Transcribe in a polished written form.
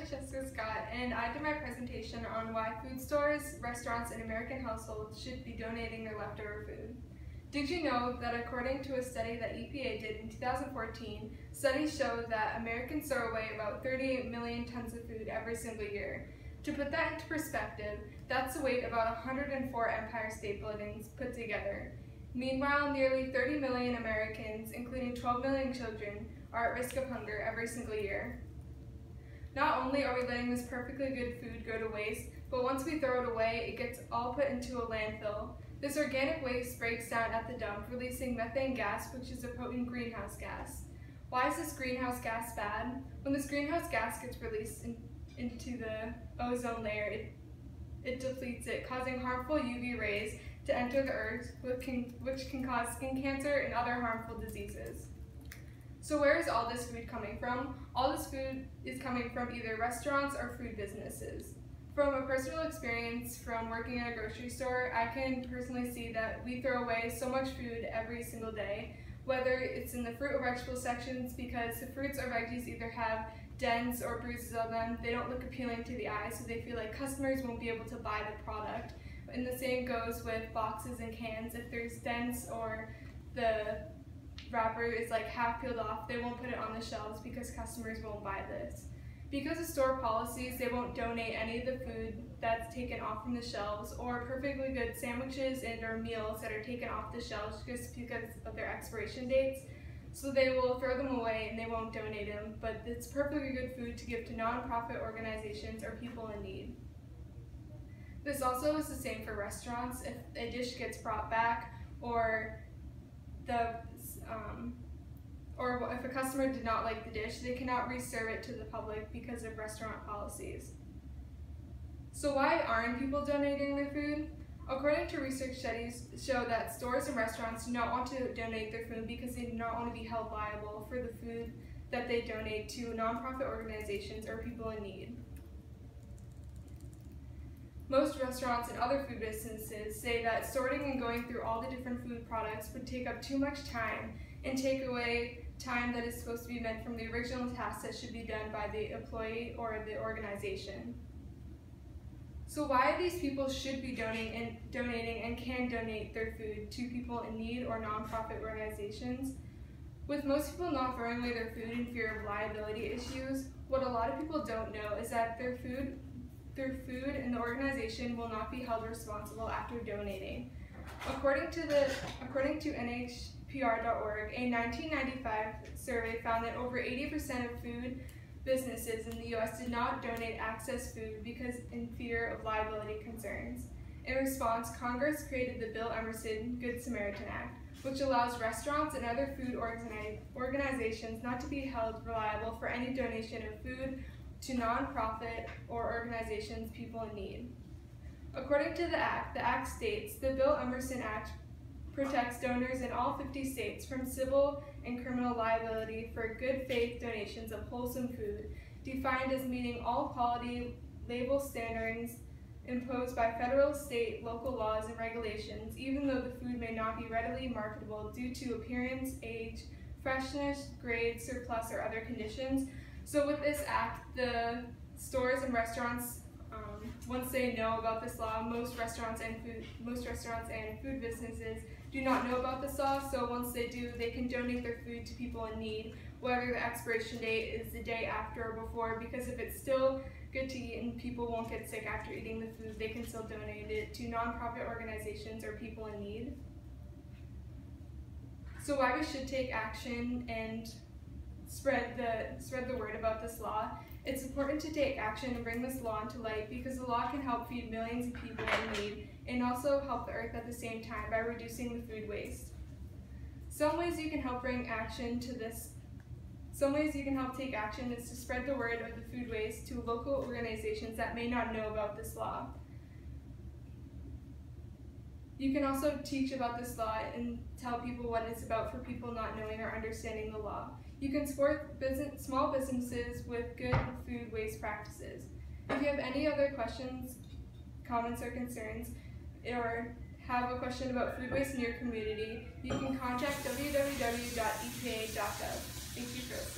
is Jessica Scott, and I did my presentation on why food stores, restaurants, and American households should be donating their leftover food. Did you know that according to a study that EPA did in 2014, studies show that Americans throw away about 38 million tons of food every single year? To put that into perspective, that's the weight of about 104 Empire State Buildings put together. Meanwhile, nearly 30 million Americans, including 12 million children, are at risk of hunger every single year. Not only are we letting this perfectly good food go to waste, but once we throw it away, it gets all put into a landfill. This organic waste breaks down at the dump, releasing methane gas, which is a potent greenhouse gas. Why is this greenhouse gas bad? When this greenhouse gas gets released into the ozone layer, it depletes it, causing harmful UV rays to enter the earth, which can cause skin cancer and other harmful diseases. So where is all this food coming from? All this food is coming from either restaurants or food businesses. From a personal experience from working at a grocery store, I can personally see that we throw away so much food every single day, whether it's in the fruit or vegetable sections, because the fruits or veggies either have dents or bruises on them, they don't look appealing to the eye, so they feel like customers won't be able to buy the product. And the same goes with boxes and cans. If there's dents or the wrapper is like half peeled off, they won't put it on the shelves because customers won't buy this. Because of store policies, they won't donate any of the food that's taken off from the shelves, or perfectly good sandwiches and or meals that are taken off the shelves just because of their expiration dates. So they will throw them away and they won't donate them, but it's perfectly good food to give to nonprofit organizations or people in need. This also is the same for restaurants. If a dish gets brought back, or if a customer did not like the dish, they cannot reserve it to the public because of restaurant policies. So why aren't people donating their food? According to research, studies show that stores and restaurants do not want to donate their food because they do not want to be held liable for the food that they donate to nonprofit organizations or people in need. Most restaurants and other food businesses say that sorting and going through all the different food products would take up too much time and take away time that is supposed to be meant from the original task that should be done by the employee or the organization. So why these people should be donating and can donate their food to people in need or nonprofit organizations? With most people not throwing away their food in fear of liability issues, what a lot of people don't know is that their food and the organization will not be held responsible after donating. According to NHPR.org, a 1995 survey found that over 80% of food businesses in the U.S. did not donate excess food because in fear of liability concerns. In response, Congress created the Bill Emerson Good Samaritan Act, which allows restaurants and other food organizations not to be held liable for any donation of food to nonprofit or organizations people in need. According to the Act states, the Bill Emerson Act protects donors in all 50 states from civil and criminal liability for good faith donations of wholesome food, defined as meeting all quality label standards imposed by federal, state, local laws and regulations, even though the food may not be readily marketable due to appearance, age, freshness, grade, surplus, or other conditions. So with this act, the stores and restaurants, once they know about this law, most restaurants and food businesses do not know about this law, so once they do, they can donate their food to people in need, whether the expiration date is the day after or before, because if it's still good to eat and people won't get sick after eating the food, they can still donate it to nonprofit organizations or people in need. So why we should take action and spread the word about this law. It's important to take action and bring this law into light because the law can help feed millions of people in need and also help the earth at the same time by reducing the food waste. Some ways you can help take action is to spread the word of the food waste to local organizations that may not know about this law. You can also teach about this law and tell people what it's about for people not knowing or understanding the law. You can support small businesses with good food waste practices. If you have any other questions, comments, or concerns, or have a question about food waste in your community, you can contact www.epa.gov. Thank you for listening.